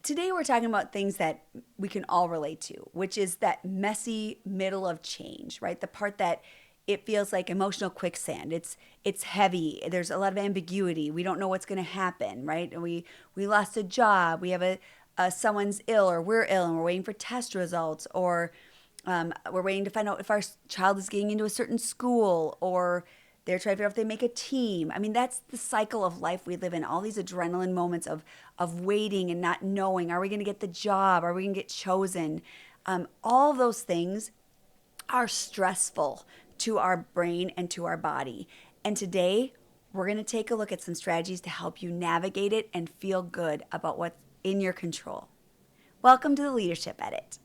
Today we're talking about things that we can all relate to, which is that messy middle of change, right? The part that it feels like emotional quicksand. It's heavy. There's a lot of ambiguity. We don't know what's going to happen, right? And we lost a job. We have a someone's ill or we're ill and we're waiting for test results, or we're waiting to find out if our child is getting into a certain school, or they're trying to figure out if they make a team. I mean, that's the cycle of life we live in. All these adrenaline moments of waiting and not knowing. Are we going to get the job? Are we going to get chosen? All those things are stressful to our brain and to our body. And today, we're going to take a look at some strategies to help you navigate it and feel good about what's in your control. Welcome to the Leadership Edit.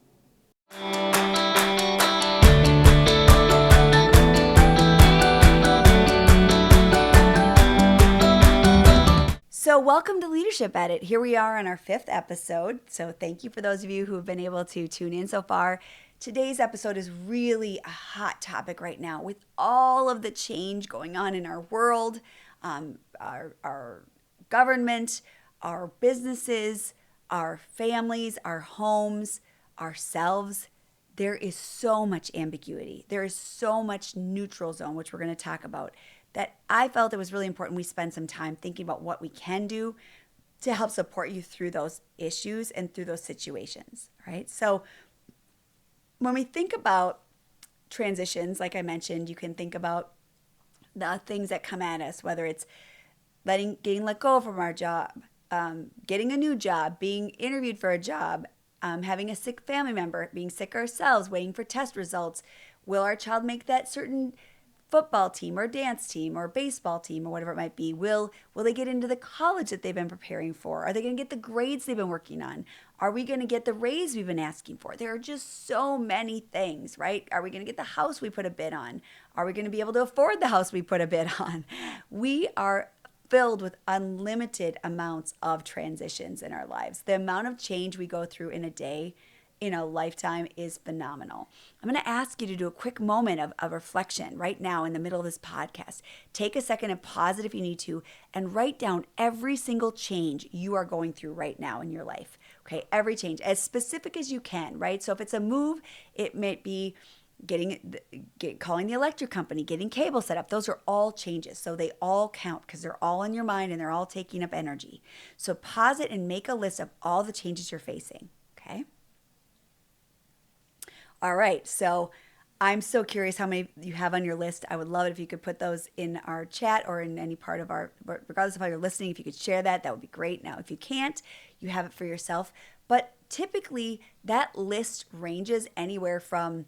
So welcome to Leadership Edit. Here we are on our 5th episode. So thank you for those of you who have been able to tune in so far. Today's episode is really a hot topic right now with all of the change going on in our world, our government, our businesses, our families, our homes, ourselves. There is so much ambiguity. There is so much neutral zone, which we're going to talk about, that I felt it was really important we spend some time thinking about what we can do to help support you through those issues and through those situations, right? So when we think about transitions, like I mentioned, you can think about the things that come at us, whether it's getting let go from our job, getting a new job, being interviewed for a job, having a sick family member, being sick ourselves, waiting for test results. Will our child make that certain football team or dance team or baseball team or whatever it might be? Will they get into the college that they've been preparing for? Are they going to get the grades they've been working on? Are we going to get the raise we've been asking for? There are just so many things, right? Are we going to get the house we put a bid on? Are we going to be able to afford the house we put a bid on? We are filled with unlimited amounts of transitions in our lives. The amount of change we go through in a day, in a lifetime, is phenomenal. I'm going to ask you to do a quick moment of reflection right now in the middle of this podcast. Take a second and pause it if you need to, and write down every single change you are going through right now in your life. Okay, every change, as specific as you can, right? So if it's a move, it might be calling the electric company, getting cable set up. Those are all changes. So they all count because they're all in your mind and they're all taking up energy. So pause it and make a list of all the changes you're facing, okay? All right, so I'm so curious how many you have on your list. I would love it if you could put those in our chat or in any part of regardless of how you're listening, if you could share that would be great. Now, if you can't, you have it for yourself. But typically, that list ranges anywhere from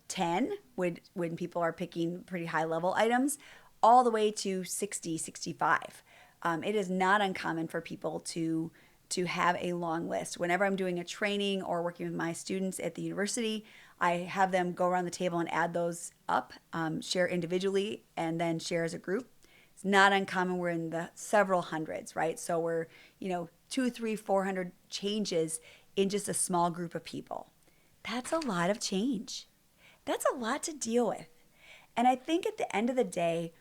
10, when people are picking pretty high level items, all the way to 60, 65. It is not uncommon for people to have a long list. Whenever I'm doing a training or working with my students at the university, I have them go around the table and add those up, share individually, and then share as a group. It's not uncommon. We're in the several hundreds, right? So we're, 200, 300, 400 changes in just a small group of people. That's a lot of change. That's a lot to deal with. And I think at the end of the day,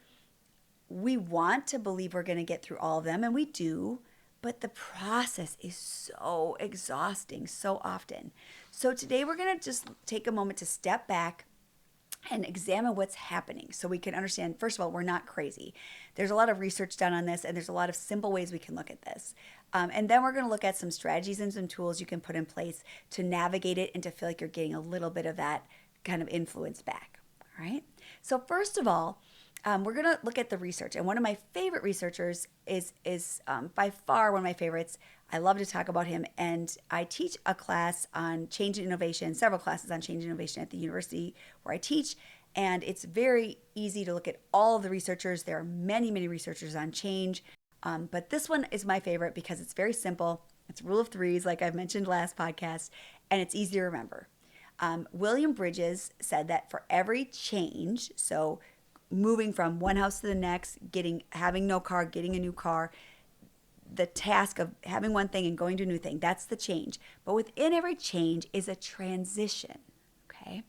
we want to believe we're going to get through all of them, and we do. But the process is so exhausting so often. So today we're going to just take a moment to step back and examine what's happening so we can understand, first of all, we're not crazy. There's a lot of research done on this, and there's a lot of simple ways we can look at this. And then we're going to look at some strategies and some tools you can put in place to navigate it and to feel like you're getting a little bit of that kind of influence back. All right. So first of all, we're going to look at the research. And one of my favorite researchers is by far one of my favorites. I love to talk about him. And I teach a class on change and innovation, several classes on change and innovation at the university where I teach. And it's very easy to look at all of the researchers. There are many, many researchers on change. But this one is my favorite because it's very simple. It's rule of threes, like I've mentioned last podcast, and it's easy to remember. William Bridges said that for every change, so moving from one house to the next, having no car, getting a new car, the task of having one thing and going to a new thing, that's the change. But within every change is a transition, okay?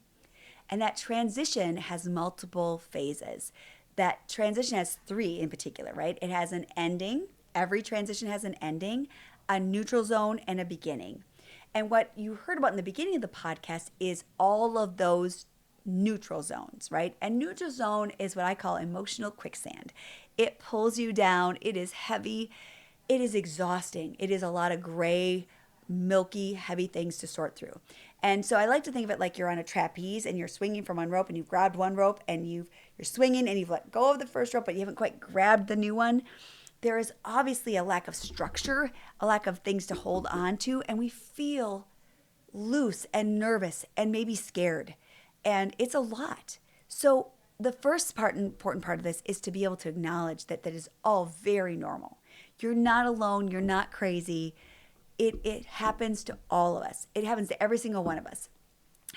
And that transition has multiple phases. That transition has 3 in particular, right? It has an ending. Every transition has an ending, a neutral zone, and a beginning. And what you heard about in the beginning of the podcast is all of those neutral zones, right? And neutral zone is what I call emotional quicksand. It pulls you down. It is heavy. It is exhausting. It is a lot of gray, milky, heavy things to sort through. And so I like to think of it like you're on a trapeze and you're swinging from one rope and you've grabbed one rope and you're swinging and you've let go of the first rope, but you haven't quite grabbed the new one. There is obviously a lack of structure, a lack of things to hold on to, and we feel loose and nervous and maybe scared. And it's a lot. So the first important part of this is to be able to acknowledge that that is all very normal. You're not alone. You're not crazy. It happens to all of us. It happens to every single one of us.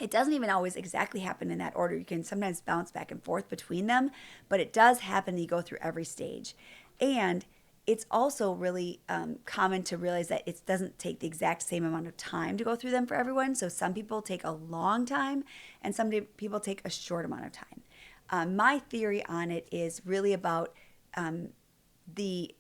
It doesn't even always exactly happen in that order. You can sometimes bounce back and forth between them, but it does happen that you go through every stage. And it's also really common to realize that it doesn't take the exact same amount of time to go through them for everyone. So some people take a long time and some people take a short amount of time. My theory on it is really about the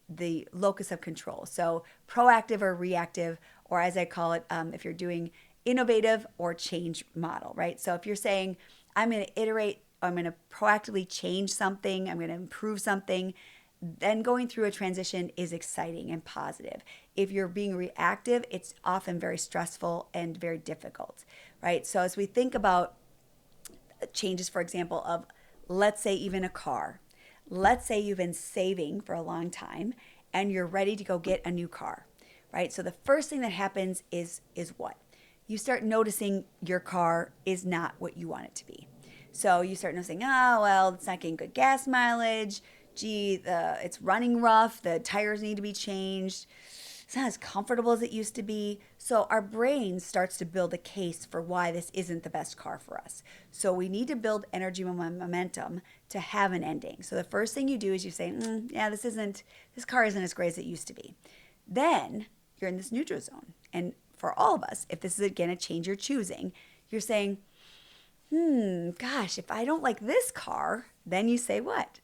locus of control. So proactive or reactive, or as I call it, if you're doing innovative or change model, right? So if you're saying, I'm going to iterate, I'm going to proactively change something, I'm going to improve something, then going through a transition is exciting and positive. If you're being reactive, it's often very stressful and very difficult, right? So as we think about changes, for example, of let's say even a car, let's say you've been saving for a long time and you're ready to go get a new car, right? So the first thing that happens is what? You start noticing your car is not what you want it to be. So you start noticing, oh, well, it's not getting good gas mileage. Gee, it's running rough. The tires need to be changed. It's not as comfortable as it used to be. So our brain starts to build a case for why this isn't the best car for us. So we need to build energy momentum to have an ending. So the first thing you do is you say, yeah, this car isn't as great as it used to be. Then you're in this neutral zone. And for all of us, if this is again a change you're choosing, you're saying, gosh, if I don't like this car, then you say what?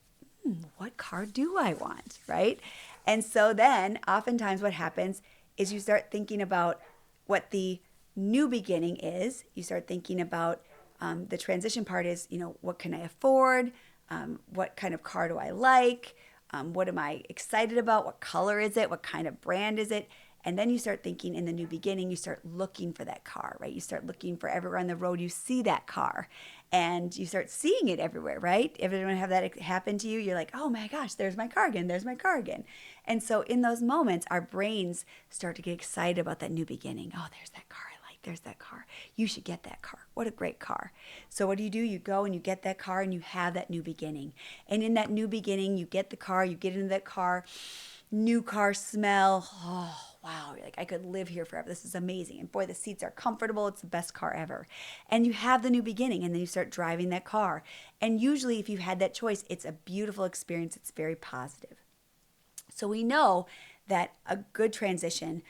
What car do I want, right? And so then oftentimes what happens is you start thinking about what the new beginning is. You start thinking about the transition part is, what can I afford? What kind of car do I like? What am I excited about? What color is it? What kind of brand is it? And then you start thinking in the new beginning, you start looking for that car, right? You start looking for everywhere on the road, you see that car and you start seeing it everywhere, right? If anyone have that happen to you, you're like, oh my gosh, there's my car again, there's my car again. And so in those moments, our brains start to get excited about that new beginning. Oh, there's that car I like, there's that car. You should get that car. What a great car. So what do? You go and you get that car and you have that new beginning. And in that new beginning, you get the car, you get into that car, new car smell. Oh, wow, you're like, I could live here forever. This is amazing. And boy, the seats are comfortable. It's the best car ever. And you have the new beginning and then you start driving that car. And usually if you've had that choice, it's a beautiful experience. It's very positive. So we know that a good transition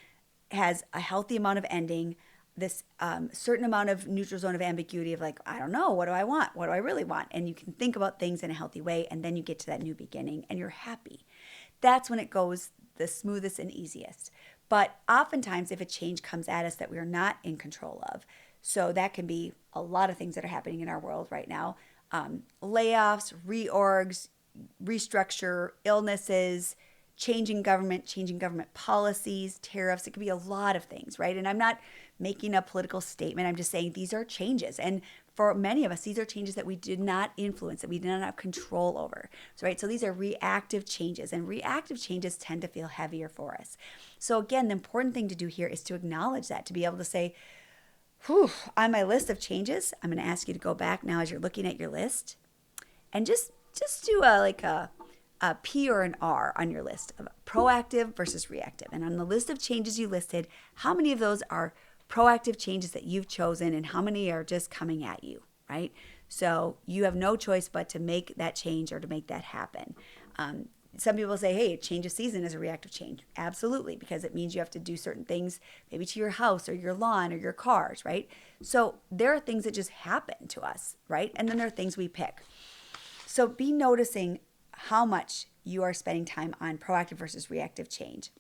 has a healthy amount of ending, this certain amount of neutral zone of ambiguity of like, I don't know, what do I want? What do I really want? And you can think about things in a healthy way and then you get to that new beginning and you're happy. That's when it goes the smoothest and easiest. But oftentimes if a change comes at us that we are not in control of, so that can be a lot of things that are happening in our world right now, layoffs, reorgs, restructure, illnesses, changing government policies, tariffs. It could be a lot of things, right? And I'm not making a political statement. I'm just saying these are changes. And for many of us, these are changes that we did not influence, that we did not have control over. So, right? So these are reactive changes, and reactive changes tend to feel heavier for us. So again, the important thing to do here is to acknowledge that, to be able to say, on my list of changes, I'm going to ask you to go back now as you're looking at your list and just do a P or an R on your list of proactive versus reactive. And on the list of changes you listed, how many of those are proactive changes that you've chosen and how many are just coming at you, right? So you have no choice but to make that change or to make that happen. Some people say, hey, a change of season is a reactive change. Absolutely, because it means you have to do certain things maybe to your house or your lawn or your cars, right? So there are things that just happen to us, right? And then there are things we pick. So be noticing how much you are spending time on proactive versus reactive change.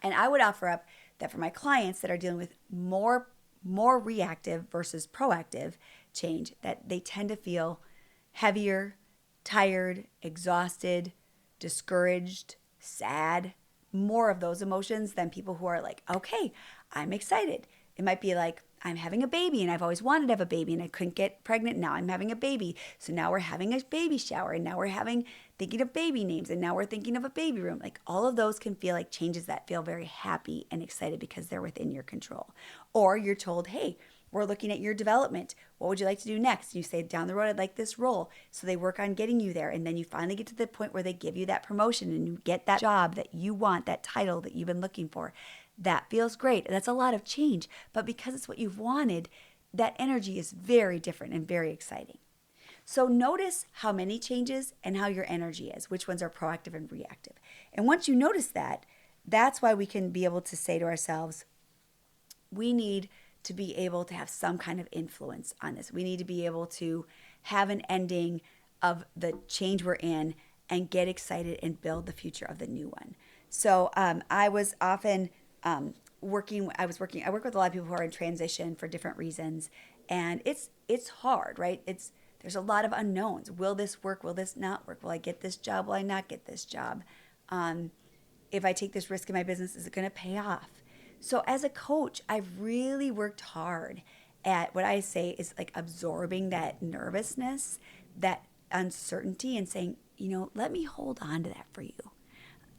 And I would offer up that for my clients that are dealing with more reactive versus proactive change, that they tend to feel heavier, tired, exhausted, discouraged, sad, more of those emotions than people who are like, okay, I'm excited. It might be like, I'm having a baby and I've always wanted to have a baby and I couldn't get pregnant. Now I'm having a baby. So now we're having a baby shower and now we're thinking of baby names and now we're thinking of a baby room. Like all of those can feel like changes that feel very happy and excited because they're within your control. Or you're told, hey, we're looking at your development. What would you like to do next? You say, down the road, I'd like this role. So they work on getting you there. And then you finally get to the point where they give you that promotion and you get that job that you want, that title that you've been looking for. That feels great. That's a lot of change. But because it's what you've wanted, that energy is very different and very exciting. So notice how many changes and how your energy is, which ones are proactive and reactive. And once you notice that, that's why we can be able to say to ourselves, we need to be able to have some kind of influence on this. We need to be able to have an ending of the change we're in and get excited and build the future of the new one. So I was often I work with a lot of people who are in transition for different reasons. And it's hard, right? There's a lot of unknowns. Will this work? Will this not work? Will I get this job? Will I not get this job? If I take this risk in my business, is it going to pay off? So as a coach, I've really worked hard at what I say is like absorbing that nervousness, that uncertainty, and saying, let me hold on to that for you.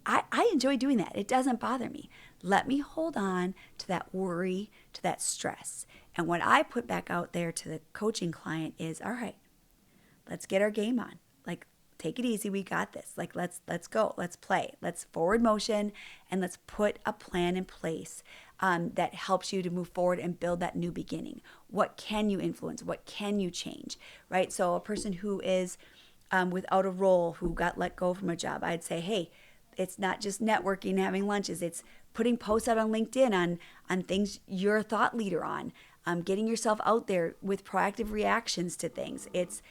I enjoy doing that. It doesn't bother me. Let me hold on to that worry, to that stress. And what I put back out there to the coaching client is, all right, let's get our game on. Like, take it easy. We got this. Like, let's go. Let's play. Let's forward motion and let's put a plan in place that helps you to move forward and build that new beginning. What can you influence? What can you change? Right? So a person who is without a role, who got let go from a job, I'd say, hey, it's not just networking, having lunches. It's putting posts out on LinkedIn on things you're a thought leader on, getting yourself out there with proactive reactions to things. It's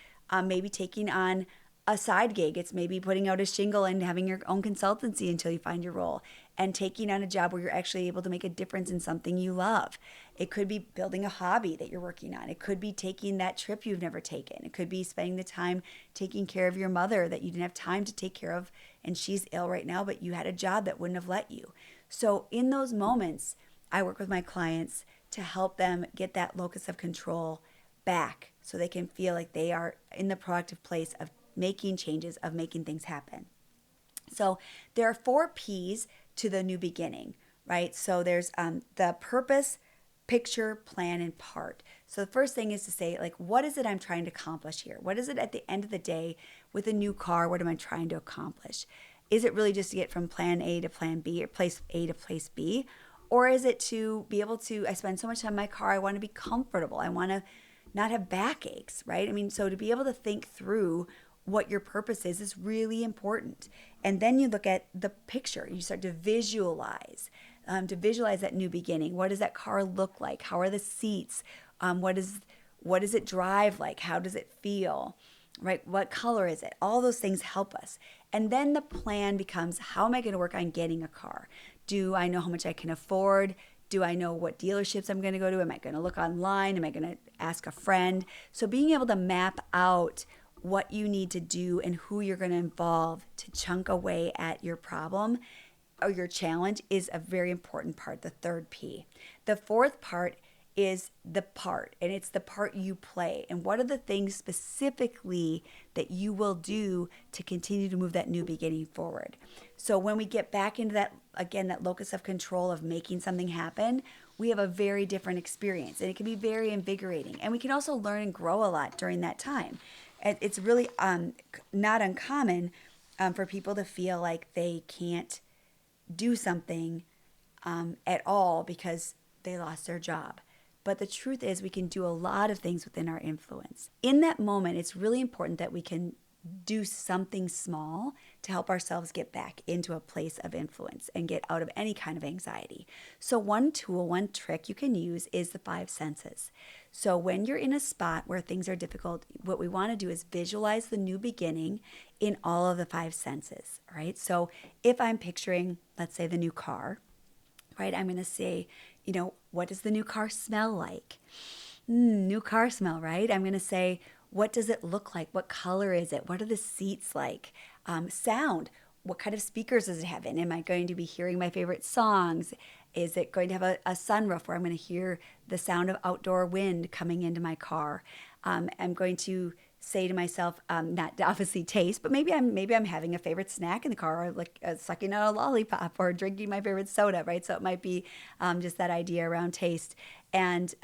maybe taking on a side gig. It's maybe putting out a shingle and having your own consultancy until you find your role, and taking on a job where you're actually able to make a difference in something you love. It could be building a hobby that you're working on. It could be taking that trip you've never taken. It could be spending the time taking care of your mother that you didn't have time to take care of, and she's ill right now, but you had a job that wouldn't have let you. So in those moments, I work with my clients to help them get that locus of control back so they can feel like they are in the proactive place of making changes, of making things happen. So there are 4 P's to the new beginning, right? So there's the purpose, picture, plan, and part. So the first thing is to say, like, what is it I'm trying to accomplish here? What is it at the end of the day with a new car? What am I trying to accomplish? Is it really just to get from plan A to plan B, or place A to place B? Or is it to be able to, I spend so much time in my car, I want to be comfortable. I want to not have backaches, right? I mean, so to be able to think through what your purpose is really important. And then you look at the picture. You start to visualize that new beginning. What does that car look like? How are the seats? What does it drive like? How does it feel? Right? What color is it? All those things help us. And then the plan becomes, how am I going to work on getting a car? Do I know how much I can afford? Do I know what dealerships I'm going to go to? Am I going to look online? Am I going to ask a friend? So being able to map out what you need to do and who you're going to involve to chunk away at your problem or your challenge is a very important part, the 3rd P. The 4th part is the part, and it's the part you play. And what are the things specifically that you will do to continue to move that new beginning forward? So when we get back into that, again, that locus of control of making something happen, we have a very different experience, and it can be very invigorating. And we can also learn and grow a lot during that time. It's really not uncommon for people to feel like they can't do something at all because they lost their job. But the truth is, we can do a lot of things within our influence. In that moment, it's really important that we can do something small to help ourselves get back into a place of influence and get out of any kind of anxiety. So one tool, one trick you can use is the 5 senses. So when you're in a spot where things are difficult, what we want to do is visualize the new beginning in all of the 5 senses, right? So if I'm picturing, let's say, the new car, right? I'm going to say, what does the new car smell like? New car smell, right? I'm going to say, what does it look like? What color is it? What are the seats like? Sound. What kind of speakers does it have in? Am I going to be hearing my favorite songs? Is it going to have a sunroof where I'm going to hear the sound of outdoor wind coming into my car? I'm going to say to myself, not to obviously taste, but maybe I'm having a favorite snack in the car, or like sucking on a lollipop or drinking my favorite soda, right? So it might be just that idea around taste. And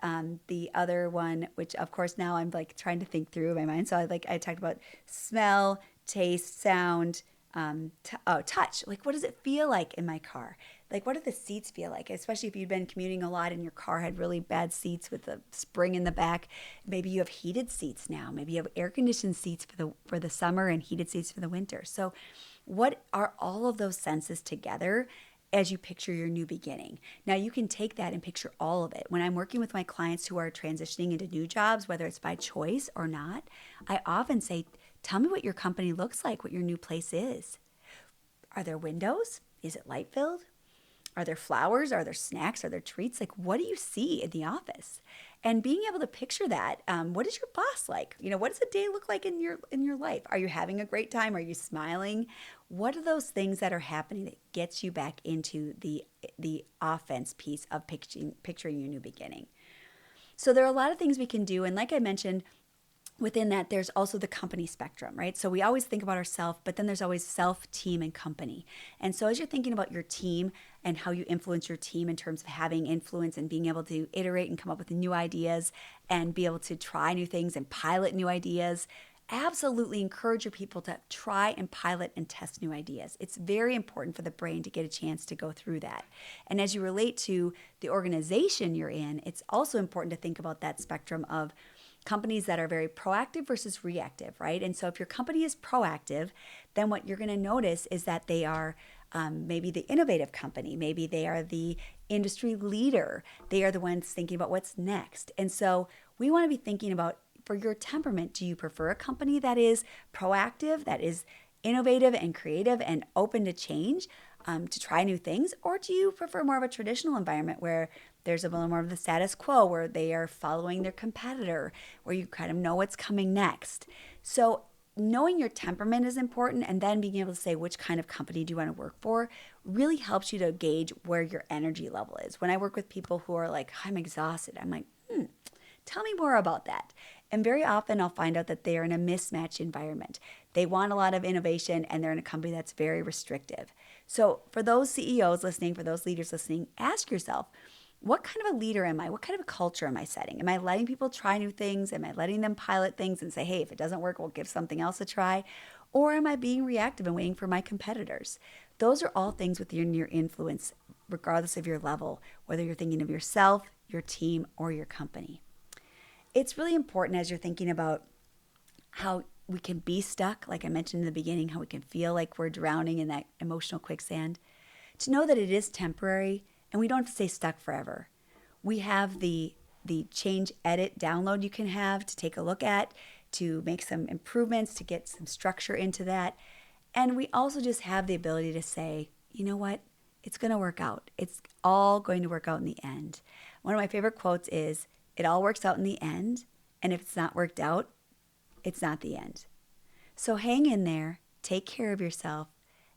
the other one, which of course now I'm like trying to think through in my mind. So I talked about smell, taste, sound, touch. Like, what does it feel like in my car? Like, what do the seats feel like? Especially if you've been commuting a lot and your car had really bad seats with the spring in the back. Maybe you have heated seats now. Maybe you have air conditioned seats for the summer and heated seats for the winter. So, what are all of those senses together as you picture your new beginning? Now, you can take that and picture all of it. When I'm working with my clients who are transitioning into new jobs, whether it's by choice or not, I often say, tell me what your company looks like, what your new place is. Are there windows? Is it light filled? Are there flowers? Are there snacks? Are there treats? Like, what do you see in the office? And being able to picture that, what is your boss like? What does a day look like in your life? Are you having a great time? Are you smiling? What are those things that are happening that gets you back into the offense piece of picturing your new beginning? So there are a lot of things we can do, and like I mentioned, within that, there's also the company spectrum, right? So we always think about ourselves, but then there's always self, team, and company. And so as you're thinking about your team and how you influence your team in terms of having influence and being able to iterate and come up with new ideas and be able to try new things and pilot new ideas, absolutely encourage your people to try and pilot and test new ideas. It's very important for the brain to get a chance to go through that. And as you relate to the organization you're in, it's also important to think about that spectrum of companies that are very proactive versus reactive, right? And so if your company is proactive, then what you're going to notice is that they are maybe the innovative company. Maybe they are the industry leader. They are the ones thinking about what's next. And so we want to be thinking about, for your temperament, do you prefer a company that is proactive, that is innovative and creative and open to change, to try new things? Or do you prefer more of a traditional environment where there's a little more of the status quo, where they are following their competitor, where you kind of know what's coming next? So knowing your temperament is important, and then being able to say which kind of company do you want to work for really helps you to gauge where your energy level is. When I work with people who are like, I'm exhausted, I'm like, tell me more about that. And very often I'll find out that they are in a mismatched environment. They want a lot of innovation and they're in a company that's very restrictive. So for those CEOs listening, for those leaders listening, ask yourself, what kind of a leader am I? What kind of a culture am I setting? Am I letting people try new things? Am I letting them pilot things and say, hey, if it doesn't work, we'll give something else a try? Or am I being reactive and waiting for my competitors? Those are all things within your influence, regardless of your level, whether you're thinking of yourself, your team, or your company. It's really important as you're thinking about how we can be stuck, like I mentioned in the beginning, how we can feel like we're drowning in that emotional quicksand, to know that it is temporary and we don't have to stay stuck forever. We have the change, edit, download you can have to take a look at, to make some improvements, to get some structure into that. And we also just have the ability to say, you know what? It's going to work out. It's all going to work out in the end. One of my favorite quotes is, it all works out in the end, and if it's not worked out, it's not the end. So hang in there, take care of yourself,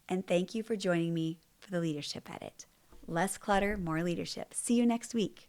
and thank you for joining me for the Leadership Edit. Less clutter, more leadership. See you next week.